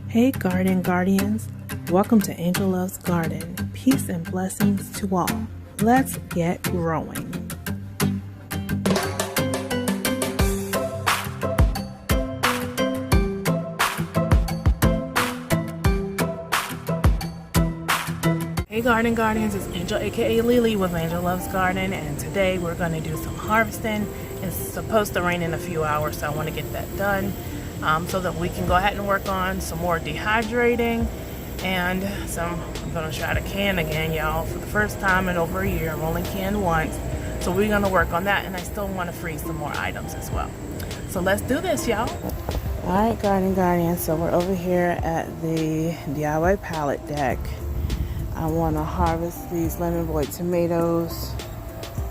Hey Garden Guardians, welcome to Angel Loves Garden. Peace and blessings to all. Let's get growing. Hey Garden Guardians, it's Angel aka Lily with Angel Loves Garden, and today we're going to do some harvesting. It's supposed to rain in a few hours, so I want to get that done so that we can go ahead and work on some more dehydrating and I'm going to try to can again, y'all, for the first time in over a year. I've only canned once, so we're going to work on that, and I still want to freeze some more items as well. So let's do this, y'all. Alright Garden Guardians, so we're over here at the DIY pallet deck. I want to harvest these lemon boy tomatoes.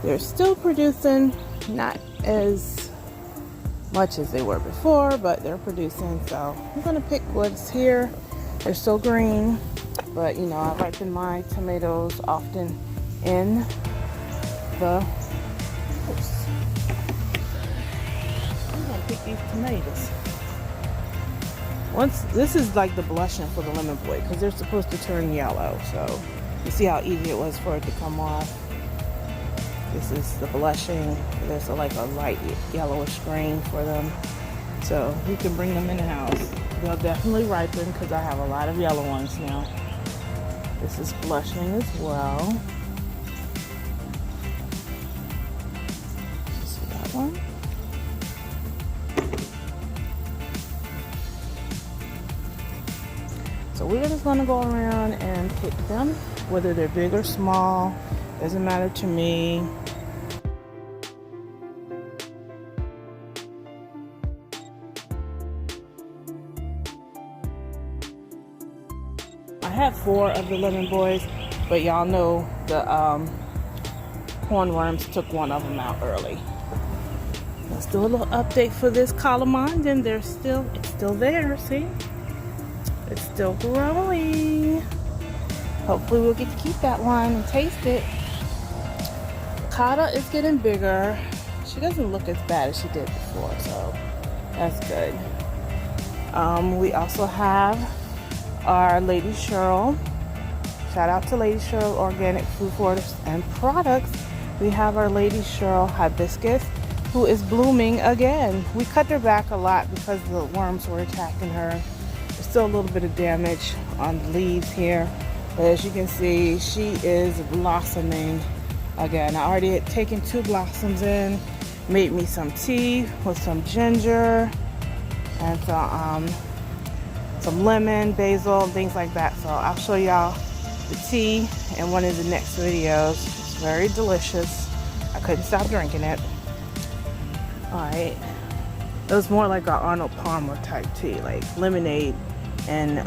They're still producing, not as much as they were before, but they're producing, so I'm going to pick what's here. They're still green, but you know, I ripen my tomatoes often in the oops. I'm going to pick these tomatoes. This is like the blushing for the lemon boy, because they're supposed to turn yellow, so you see how easy it was for it to come off. This is the blushing. There's like a light yellowish green for them, so we can bring them in the house. They'll definitely ripen because I have a lot of yellow ones now. This is blushing as well. See that one? So we're just going to go around and pick them, whether they're big or small, doesn't matter to me. I have 4 of the lemon boys, but y'all know the hornworms took one of them out early. Let's do a little update for this calamond, and it's still there, see? It's still growing. Hopefully we'll get to keep that one and taste it. Kata is getting bigger. She doesn't look as bad as she did before, so that's good. We also have our Lady Cheryl. Shout out to Lady Cheryl Organic Food Forest and Products. We have our Lady Cheryl Hibiscus, who is blooming again. We cut her back a lot because the worms were attacking her. There's still a little bit of damage on the leaves here, but as you can see, she is blossoming again. I already had taken 2 blossoms in, made me some tea with some ginger and some lemon, basil, and things like that. So I'll show y'all the tea in one of the next videos. It's very delicious. I couldn't stop drinking it. Alright. It was more like our Arnold Palmer type tea, like lemonade and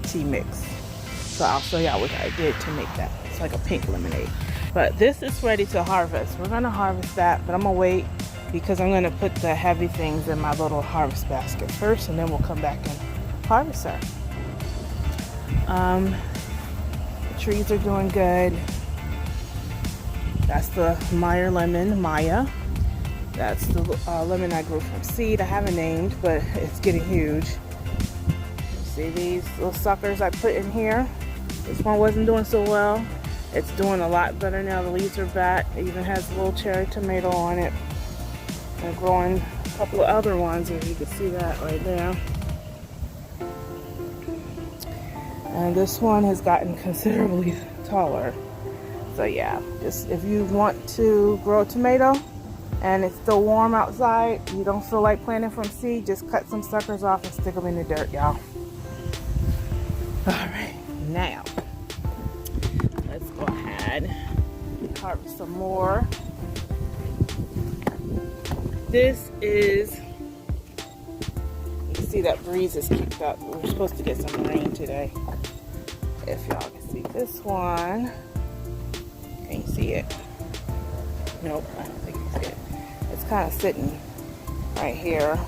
tea mix. So I'll show y'all what I did to make that. It's like a pink lemonade. But this is ready to harvest. We're gonna harvest that, but I'm gonna wait because I'm gonna put the heavy things in my little harvest basket first, and then we'll come back and harvest her. The trees are doing good. That's the Meyer lemon, Maya. That's the lemon I grew from seed. I haven't named, but it's getting huge. See these little suckers I put in here? This one wasn't doing so well. It's doing a lot better now. The leaves are back. It even has a little cherry tomato on it. I'm growing a couple of other ones, if you can see that right there. And this one has gotten considerably taller. So yeah, just if you want to grow a tomato and it's still warm outside, you don't feel like planting from seed, just cut some suckers off and stick them in the dirt, y'all. Alright, now let's go ahead and harvest some more. This is, you can see that breeze is kicked up. We're supposed to get some rain today. If y'all can see this one. Can you see it? Nope, I don't think you can see it. It's kind of sitting right here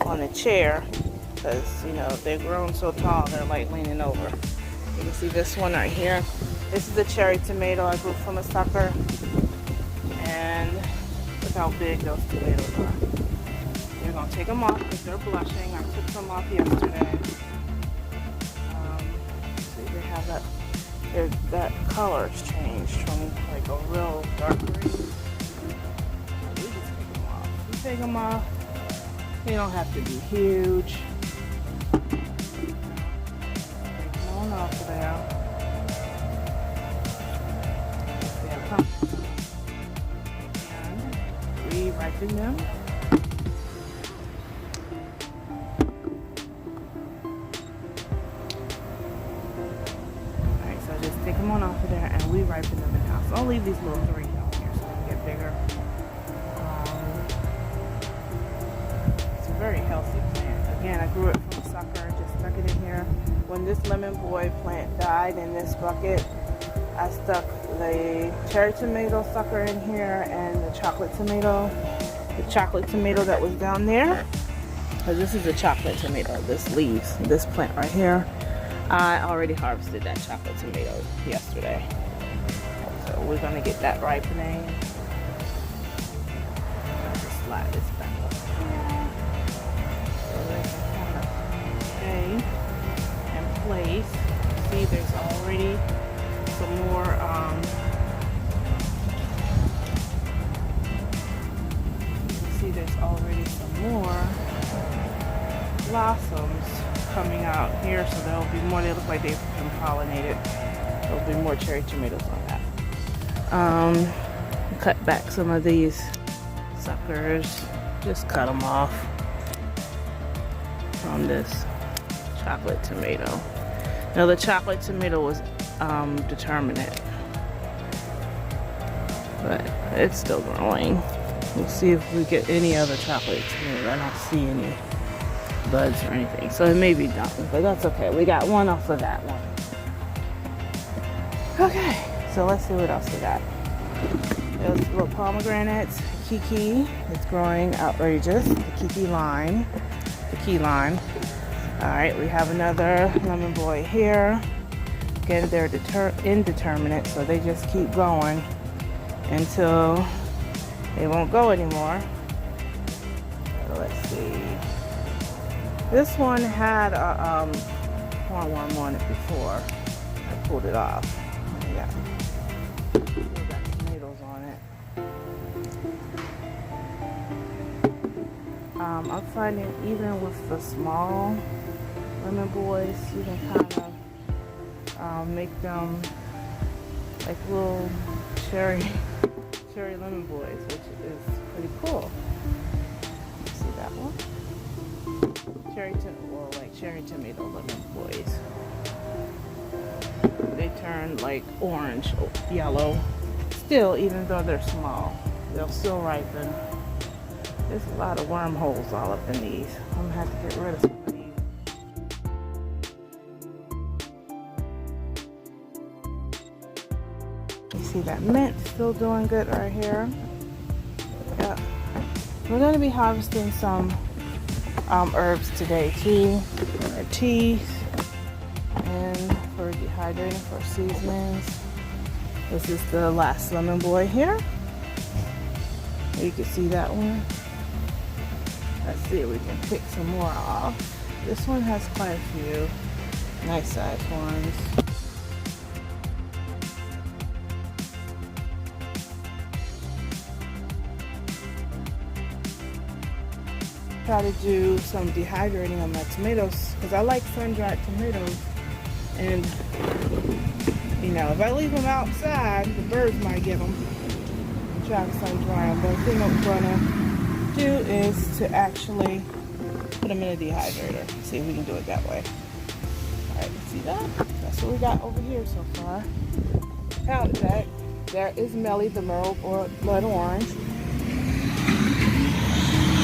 on a chair because, you know, they're grown so tall, they're like leaning over. You can see this one right here. This is a cherry tomato I grew from a sucker. And look how big those tomatoes are. They're gonna take them off because they're blushing. I took some off yesterday. See, they have that color's changed from like a real dark green. We just take them off. You take them off. They don't have to be huge. Take them on off of there. And re-ripen them. Alright, so just take them on off of there and we ripen them in house. I'll leave these little 3 down here so they can get bigger. It's a very healthy plant. Again, I grew it from a sucker, just stuck it in here. When this lemon boy plant died in this bucket, I stuck the cherry tomato sucker in here and the chocolate tomato. The chocolate tomato that was down there. So this is a chocolate tomato. This leaves this plant right here. I already harvested that chocolate tomato yesterday. So we're gonna get that ripening. Just slide this back up here. So they can kind of stay in place. See, there's already some more there's already some more blossoms coming out here, so there'll be more. They look like they've been pollinated. There'll be more cherry tomatoes on that. Cut back some of these suckers, just cut them off from this chocolate tomato. Now the chocolate tomato was determinate, but it's still growing. We'll see if we get any other chocolate tomato. I don't see any buds or anything, so it may be done, but that's okay. We got one off of that one. Okay, so let's see what else we got. There's little pomegranates. Kiki is growing outrageous. The key lime. All right, we have another lemon boy here. Again, they're indeterminate, so they just keep going until they won't go anymore. So let's see. This one had a hornworm on it before. I pulled it off. Yeah. Still got tomatoes on it. I'm finding even with the small lemon boys, you can kind of make them like little cherry lemon boys, which is pretty cool. See that one? Cherry tomato lemon boys. They turn like orange, yellow. Still, even though they're small, they'll still ripen. There's a lot of wormholes all up in these. I'm gonna have to get rid of some of these. You see that mint still doing good right here. Yeah. We're gonna be harvesting some herbs today too, for teas and for dehydrating, for seasonings. This is the last lemon boy here. You can see that one. Let's see if we can pick some more off. This one has quite a few nice sized ones. Try to do some dehydrating on my tomatoes because I like sun-dried tomatoes, and you know, if I leave them outside, the birds might get them. Try to sun-dry them. But the thing I'm gonna do is to actually put them in a dehydrator. See if we can do it that way. All right, see that? That's what we got over here so far. Pound it back. There is Melly, the Moro blood orange.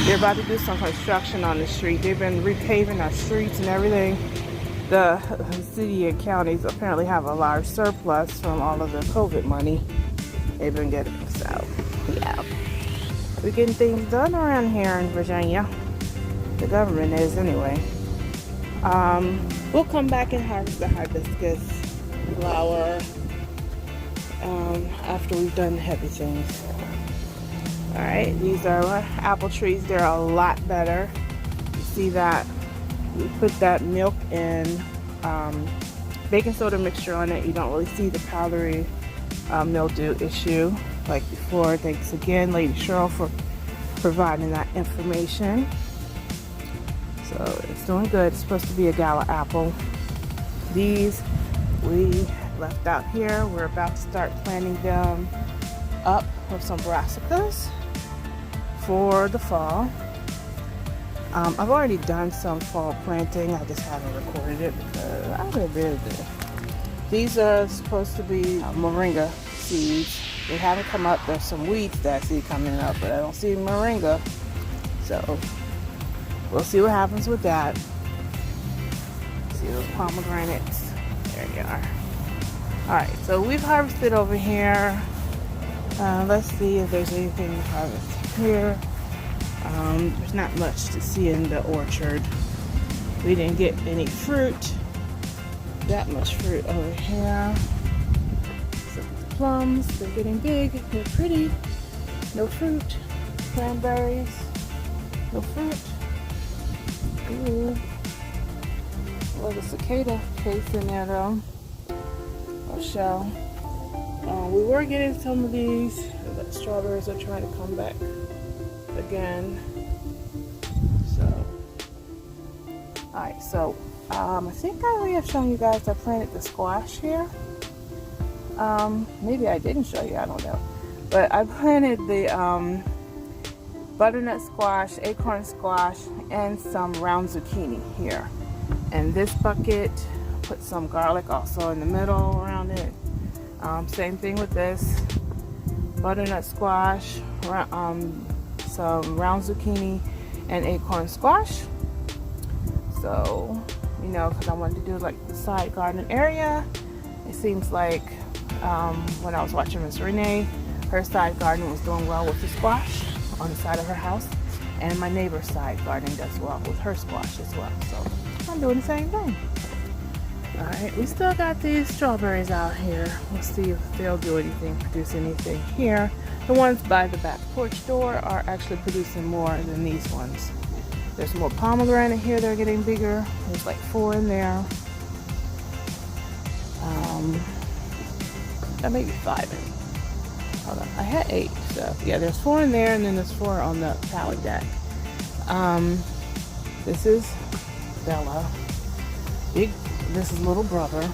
They're about to do some construction on the street. They've been repaving our streets and everything. The city and counties apparently have a large surplus from all of the COVID money they've been getting. So, yeah. We're getting things done around here in Virginia. The government is anyway. We'll come back and harvest the hibiscus flower after we've done the heavy things. Alright, these are our apple trees. They're a lot better. You see that? We put that milk and baking soda mixture on it. You don't really see the powdery mildew issue like before. Thanks again, Lady Cheryl, for providing that information. So it's doing good. It's supposed to be a gala apple. These we left out here. We're about to start planting them up with some brassicas for the fall. I've already done some fall planting. I just haven't recorded it because I've been busy. These are supposed to be moringa seeds. They haven't come up. There's some weeds that I see coming up, but I don't see moringa. So we'll see what happens with that. See those pomegranates? There they are. Alright, so we've harvested over here. Let's see if there's anything to harvest here. There's not much to see in the orchard. We didn't get any fruit. That much fruit over here. Look at the plums. They're getting big. They're pretty. No fruit. Cranberries. No fruit. Ooh. Well, the cicada case in there though. Or shell. We were getting some of these. The strawberries are trying to come back again. So, alright, so I think I may have shown you guys I planted the squash here. Maybe I didn't show you, I don't know. But I planted the butternut squash, acorn squash, and some round zucchini here. And this bucket, put some garlic also in the middle around it. Same thing with this. Butternut squash, some round zucchini, and acorn squash. So, you know, because I wanted to do like the side garden area. It seems like when I was watching Miss Renee, her side garden was doing well with the squash on the side of her house. And my neighbor's side garden does well with her squash as well. So I'm doing the same thing. Alright, we still got these strawberries out here. We'll see if they'll do anything, produce anything here. The ones by the back porch door are actually producing more than these ones. There's more pomegranate here. They're getting bigger. There's like 4 in there. That may be 5 in. Hold on. I had 8. So yeah, there's 4 in there, and then there's 4 on the pallet deck. This is Bella. This is little brother.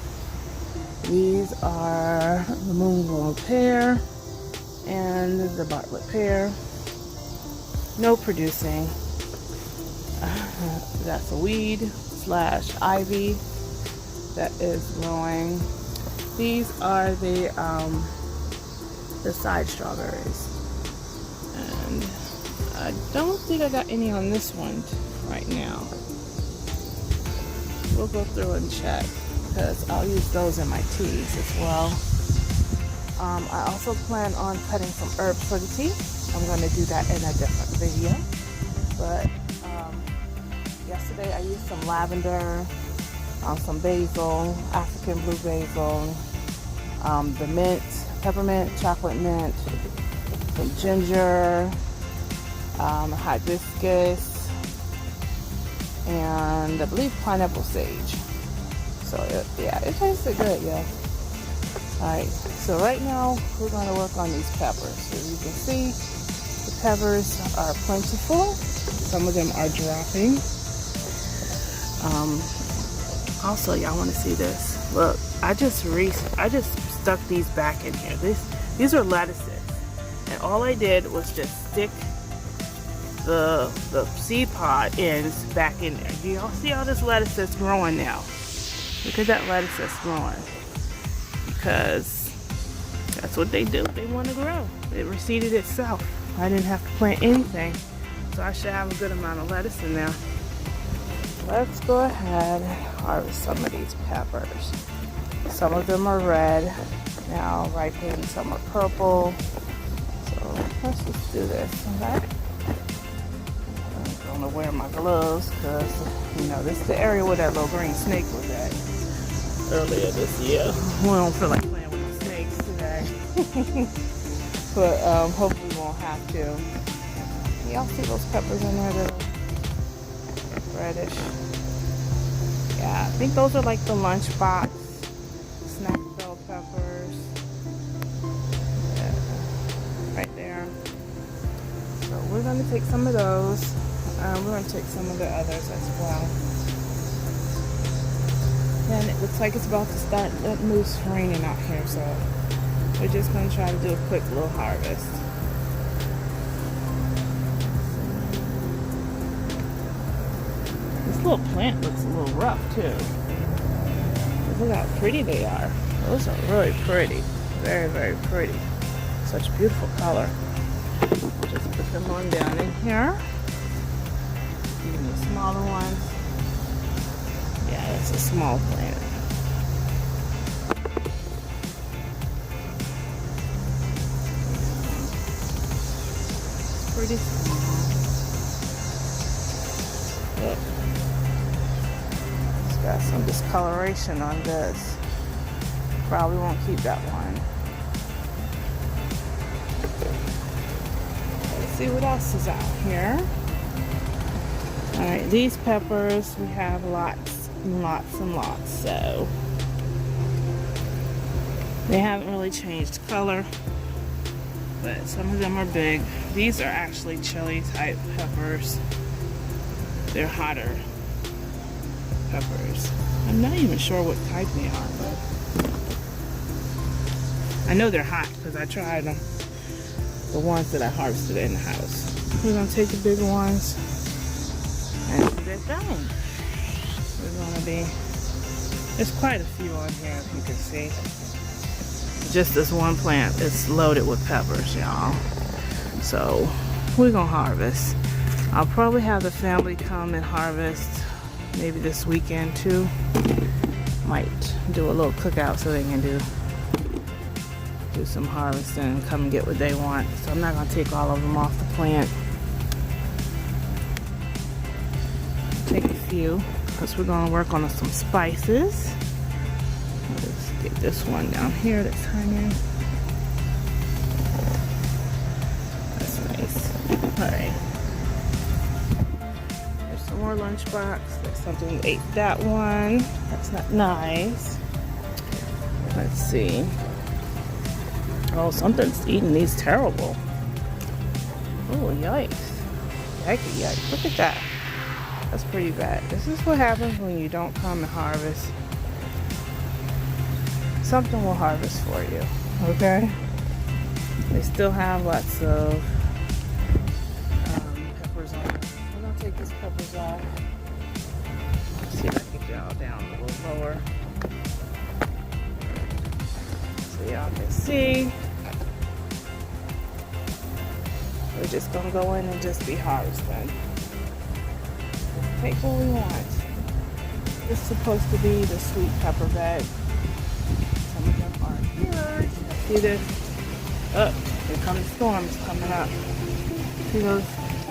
These are the moonglowing pear and the Bartlett pear. No producing. That's a weed / ivy that is growing. These are the side strawberries, and I don't think I got any on this one right now. We'll go through and check because I'll use those in my teas as well. I also plan on cutting some herbs for the tea. I'm going to do that in a different video. But yesterday I used some lavender, some basil, African blue basil, the mint, peppermint, chocolate mint, some ginger, hibiscus, and I believe pineapple sage. So yeah, it tasted good, yeah. Alright, so right now we're going to work on these peppers. So you can see the peppers are plentiful. Some of them are dropping. Also, y'all want to see this? Look, I just stuck these back in here. These are lettuces, and all I did was just stick the seed pod ends back in there. Do y'all see all this lettuce that's growing now? Look at that lettuce that's growing. Because that's what they do. They want to grow. It reseeded itself. I didn't have to plant anything. So I should have a good amount of lettuce in there. Let's go ahead and harvest some of these peppers. Some of them are red now, ripened. Some are purple. So let's just do this, okay? I'm gonna wear my gloves because, you know, this is the area where that little green snake was at earlier this year. We don't feel like playing with the snakes today. But hopefully we won't won't have to. Y'all see those peppers in there that are reddish? Yeah, I think those are like the lunchbox snack bell peppers. Yeah, right there. So we're going to take some of those. We're going to take some of the others as well. And it looks like it's about to start loose raining out here, so we're just going to try to do a quick little harvest. This little plant looks a little rough too. Look how pretty they are. Those are really pretty. Very, very pretty. Such beautiful color. Just put them on down in here. Even the smaller ones. Yeah, it's a small plant. It's pretty small. Look. It's got some discoloration on this. Probably won't keep that one. Let's see what else is out here. Alright, these peppers, we have lots and lots and lots, so they haven't really changed color, but some of them are big. These are actually chili type peppers. They're hotter peppers. I'm not even sure what type they are, but I know they're hot because I tried them. The ones that I harvested in the house. We're gonna take the big ones and do their thing. We're gonna be, there's quite a few on here if you can see. Just this one plant is loaded with peppers, y'all. So we're gonna harvest. I'll probably have the family come and harvest maybe this weekend too. Might do a little cookout so they can do some harvesting and come and get what they want. So I'm not gonna take all of them off the plant. Take a few because we're gonna work on some spices. Let's get this one down here that's hanging. That's nice. Alright. There's some more lunchbox. There's something that ate that one. That's not nice. Let's see. Oh, something's eating these terrible. Oh, yikes. Yikes, yikes. Look at that. That's pretty bad. This is what happens when you don't come and harvest. Something will harvest for you, okay? They still have lots of peppers on it. I'm gonna take these peppers off. Let's see if I can get y'all down a little lower. So y'all can see. We're just gonna go in and just be harvesting. Take what we want. It's supposed to be the sweet pepper bed. Some of them are huge. See this? Oh, here come the storms coming up. See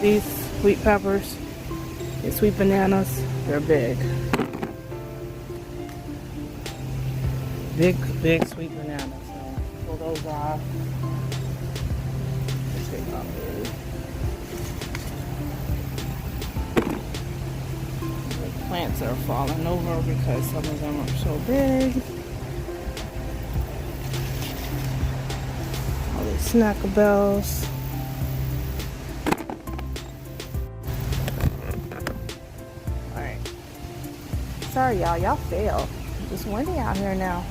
these sweet peppers? These sweet bananas? They're big. Big sweet bananas. So pull those off. Let's take off these. Plants are falling over because some of them are so big. All these snackabells. Alright. Sorry y'all, y'all failed. It's windy out here now.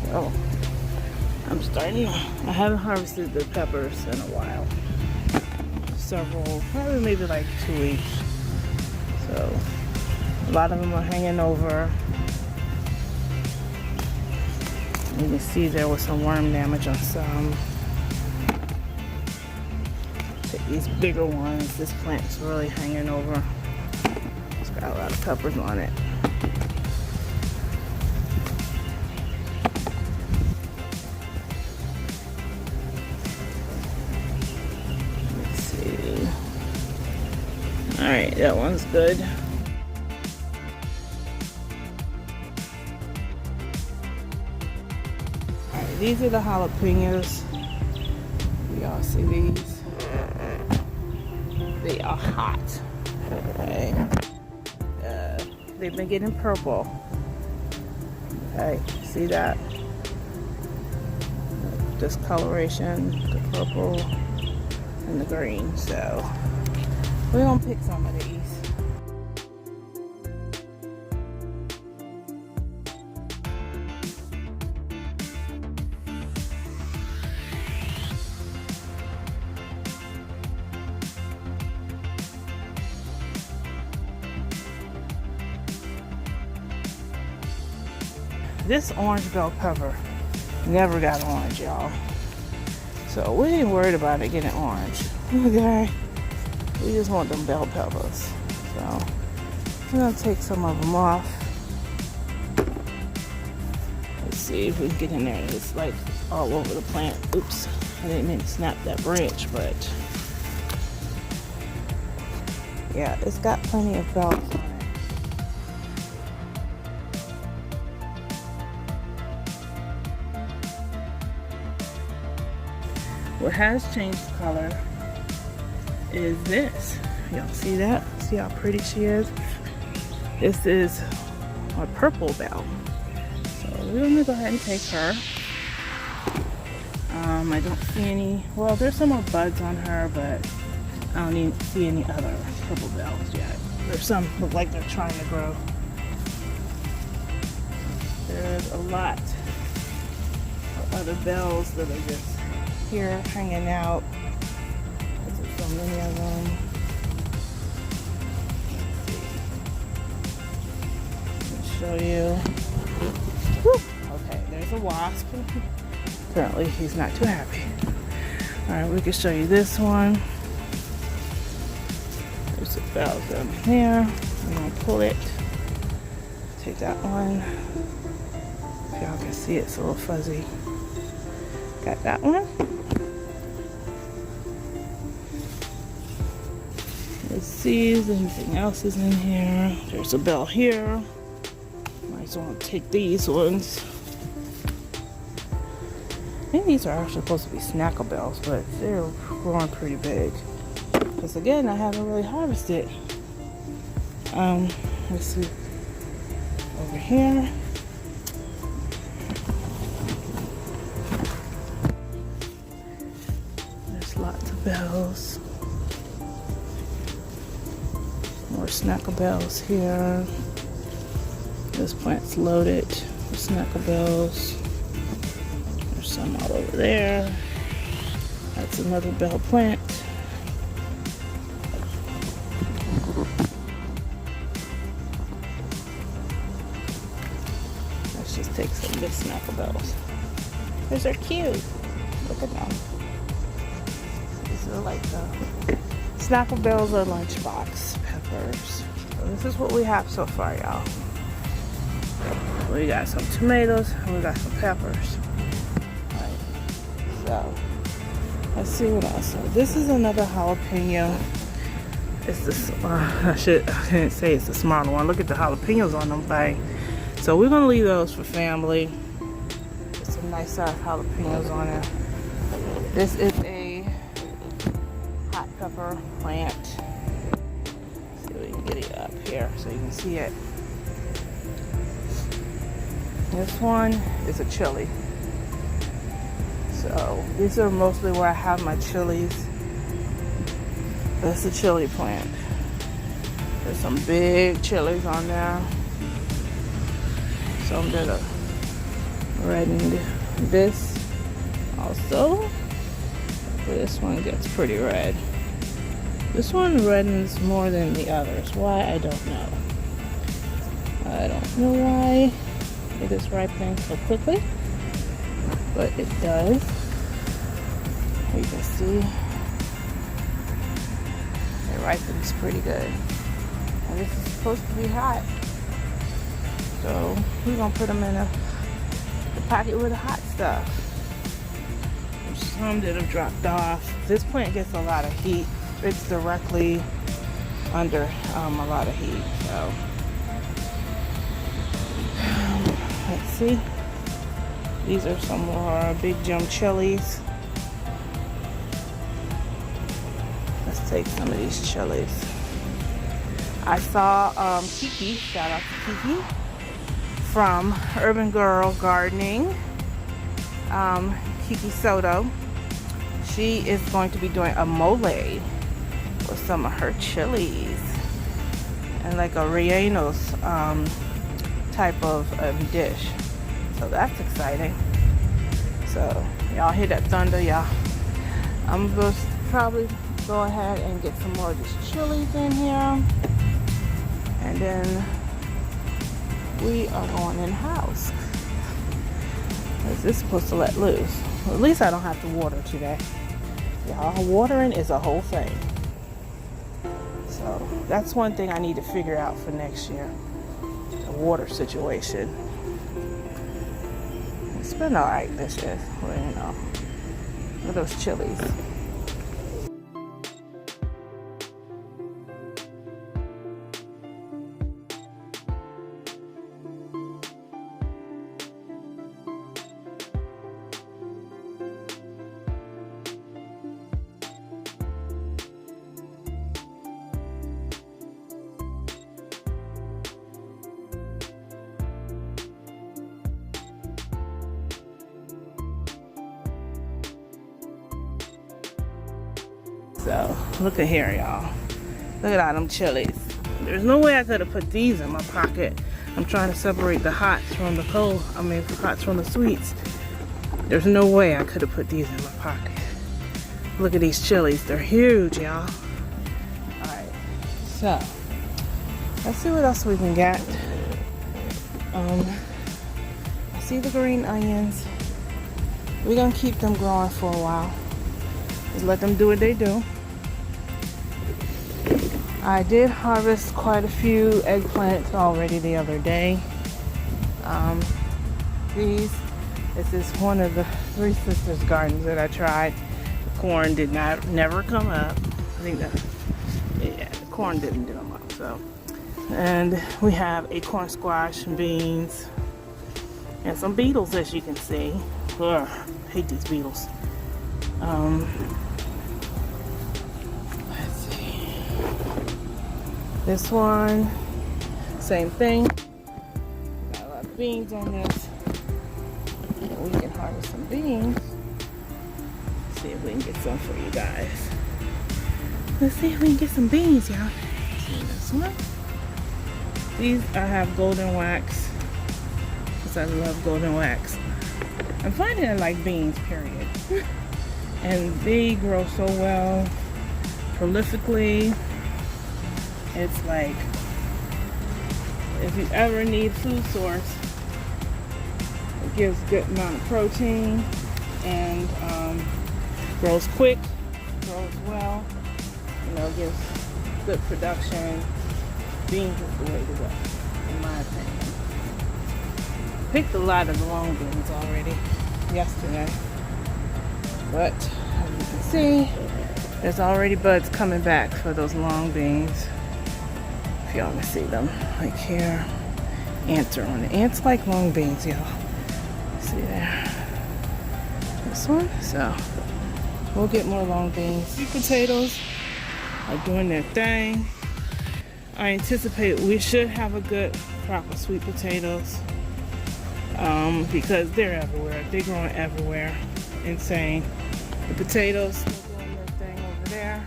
So I'm starting. I haven't harvested the peppers in a while. Several, probably maybe like 2 weeks. So a lot of them are hanging over. You can see there was some worm damage on some. Take these bigger ones. This plant's really hanging over. It's got a lot of peppers on it. Alright, that one's good. Alright, these are the jalapenos. Y'all see these? They are hot. Okay. They've been getting purple. Okay, see that? Discoloration, the purple and the green. So we're gonna pick some of these. This orange bell pepper never got orange, y'all. So we ain't worried about it getting orange. Okay. We just want them bell peppers. So I'm gonna take some of them off. Let's see if we can get in there. It's like all over the plant. Oops. I didn't mean to snap that branch, but yeah, it's got plenty of bells on it. What has changed color is this. Y'all see that? See how pretty she is? This is a purple bell. So we're gonna go ahead and take her. I don't see any, well, there's some more buds on her, but I don't even see any other purple bells yet. There's some look like they're trying to grow. There's a lot of other bells that are just here hanging out. There's so many of them. Let's see. Let me show you. Woo. Okay, there's a wasp. Apparently he's not too happy. Alright, we can show you this one. There's a bell down here. I'm gonna pull it. Take that one. If y'all can see, it's a little fuzzy. Got that one. Let's see if anything else is in here. There's a bell here. Might as well take these ones. I think these are actually supposed to be snackle bells, but they're growing pretty big. Because again, I haven't really harvested. Let's see. Over here. There's lots of bells. More snackle bells here. This plant's loaded with snackle bells. There's some all over there. That's another bell plant. Let's just take some big snackle bells. These are cute. Look at them. These are like the snackle bells or lunchbox peppers. So this is what we have so far, y'all. We got some tomatoes and we got some peppers. Alright, so let's see what else. So this is another jalapeno. It's this, I didn't say it's the smaller one. Look at the jalapenos on them thing. So we're gonna leave those for family. There's some nice size jalapenos on it. This is a hot pepper plant. Let's see if we can get it up here so you can see it. This one is a chili. So these are mostly where I have my chilies. That's a chili plant. There's some big chilies on there. Some that are reddened. This also. This one gets pretty red. This one reddens more than the others. Why? I don't know. I don't know why it is ripening so quickly, but it does. You can see it ripens pretty good. And this is supposed to be hot, so we're gonna put them in the pocket with the hot stuff. There's some that have dropped off. This plant gets a lot of heat. It's directly under a lot of heat, so let's see. These are some more big jump chilies. Let's take some of these chilies. I saw Kiki, shout out to Kiki, from Urban Girl Gardening, Kiki Soto. She is going to be doing a mole with some of her chilies and like a rellenos type of dish. So that's exciting. So y'all hear that thunder, y'all? I'm going to probably go ahead and get some more of these chilies in here. And then we are going in house. This is supposed to let loose. Well, at least I don't have to water today. Y'all, watering is a whole thing. So that's one thing I need to figure out for next year. The water situation. It's been alright this year. Well, you know. Look at those chilies. So, look at here, y'all. Look at all them chilies. There's no way I could have put these in my pocket. I'm trying to separate the hots from the cold. I mean, the hots from the sweets. There's no way I could have put these in my pocket. Look at these chilies. They're huge, y'all. Alright, so let's see what else we can get. I see the green onions. We're gonna keep them growing for a while. Just let them do what they do. I did harvest quite a few eggplants already the other day. This is one of the Three Sisters gardens that I tried. The corn did never come up. I think the corn didn't do them up. So, and we have a corn squash, beans, and some beetles, as you can see. Ugh, hate these beetles. Let's see. This one, same thing. Got a lot of beans on this. We can harvest some beans. See if we can get some for you guys. Let's see if we can get some beans, y'all. See this one. These I have golden wax because I love golden wax. I'm finding I like beans, period. And they grow so well, prolifically. It's like, if you ever need food source, it gives good amount of protein and grows quick, grows well, you know, gives good production. Beans is the way to go, in my opinion. Picked a lot of the long beans already yesterday. But as you can see, there's already buds coming back for those long beans. If y'all can see them, like here. Ants are on it. Ants like long beans, y'all. See there. This one. So we'll get more long beans. Sweet potatoes are doing their thing. I anticipate we should have a good crop of sweet potatoes because they're everywhere. They're growing everywhere. Insane. The potatoes are doing their thing over there.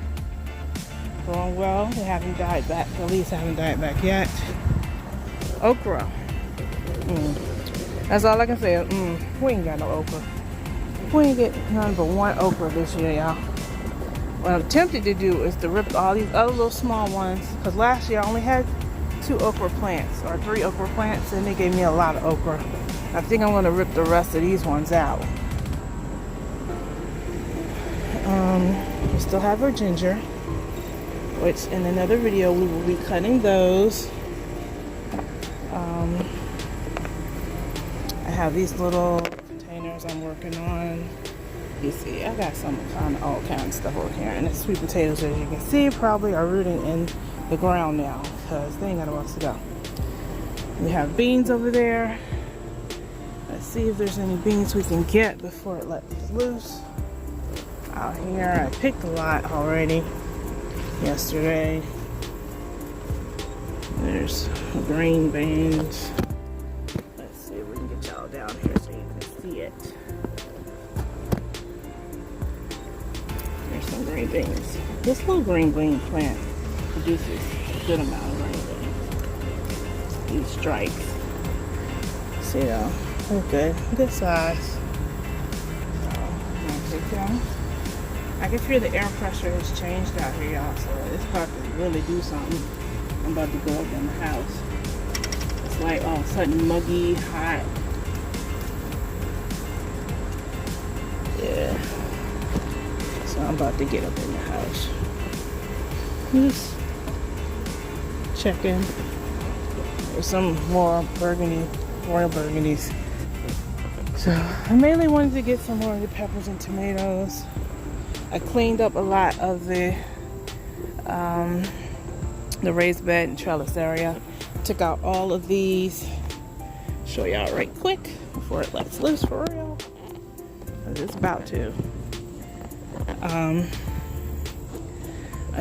Growing well. They haven't died back. The leaves haven't died back yet. Okra. That's all I can say. We ain't got no okra. We ain't get none but one okra this year, y'all. What I'm tempted to do is to rip all these other little small ones, because last year I only had 2 okra plants or 3 okra plants, and they gave me a lot of okra. I think I'm going to rip the rest of these ones out. We still have our ginger, which in another video we will be cutting those. I have these little containers I'm working on. You see, I got some kind of all kinds of stuff over here, and the sweet potatoes, as you can see, probably are rooting in the ground now because they ain't got nowhere else to go. We have beans over there. Let's Let's see if there's any beans we can get before it lets loose. Out here, I picked a lot already yesterday. There's green beans. Let's see if we can get y'all down here so you can see it. There's some green beans. This little green bean plant produces a good amount of green beans. These strikes. See though, they're good size. So, I'm gonna take them. I can feel the air pressure has changed out here, y'all, so it's about to really do something. I'm about to go up in the house. It's like all of a sudden muggy, hot. Yeah. So I'm about to get up in the house. Just checking. There's some more burgundy, royal burgundies. So I mainly wanted to get some more of the peppers and tomatoes. I cleaned up a lot of the raised bed and trellis area. Took out all of these. Show y'all right quick before it lets loose for real. It's about to. I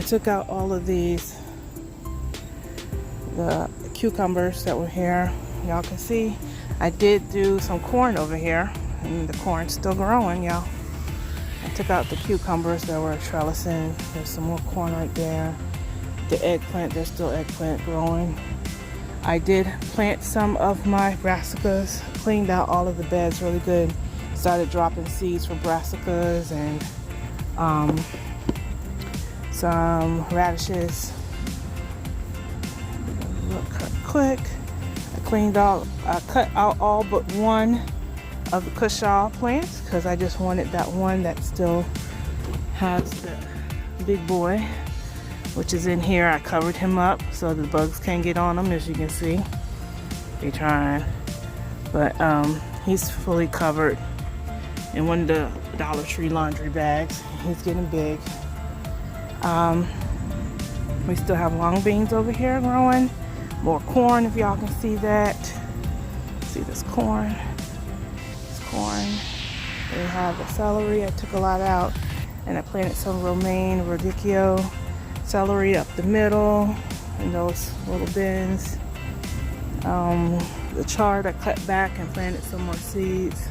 took out all of these, the cucumbers that were here. Y'all can see I did do some corn over here, and the corn's still growing, y'all. I took out the cucumbers that were trellising. There's some more corn right there. The eggplant, there's still eggplant growing. I did plant some of my brassicas, cleaned out all of the beds really good. Started dropping seeds for brassicas and some radishes. Look quick. I cut out all but one of the cushaw plants because I just wanted that one that still has the big boy, which is in here. I covered him up so the bugs can't get on him, as you can see. They're trying, but he's fully covered in one of the Dollar Tree laundry bags. He's getting big. We still have long beans over here growing. More corn, if y'all can see that. See this corn? This corn. We have the celery. I took a lot out, and I planted some romaine, radicchio, celery up the middle in those little bins. The chard I cut back and planted some more seeds.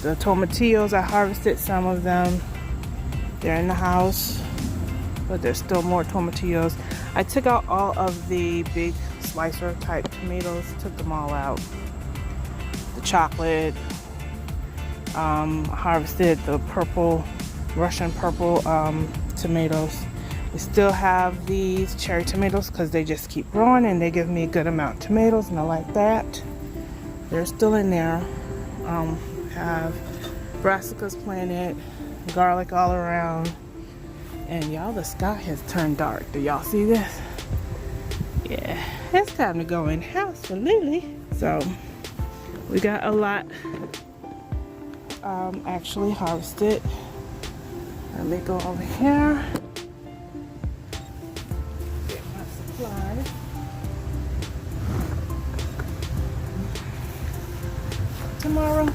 The tomatillos, I harvested some of them. They're in the house, but there's still more tomatillos. I took out all of the big slicer type tomatoes, took them all out. The chocolate, harvested the purple, Russian purple tomatoes. We still have these cherry tomatoes because they just keep growing and they give me a good amount of tomatoes, and I like that. They're still in there. Have brassicas planted, garlic all around, and y'all, the sky has turned dark. Do y'all see this? Yeah, it's time to go in the house for Lily. So we got a lot actually harvested. Let me go over here, get my supplies. Tomorrow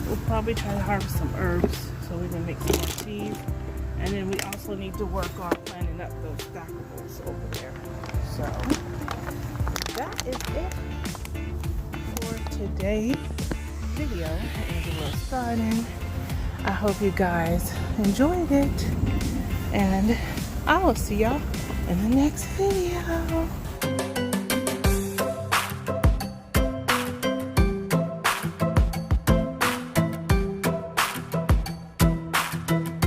we'll probably try to harvest some herbs so we can make some more teas. And then we also need to work on planting up those stackables over there. So that is it for today's video of Angela's Garden. I hope you guys enjoyed it, and I will see y'all in the next video.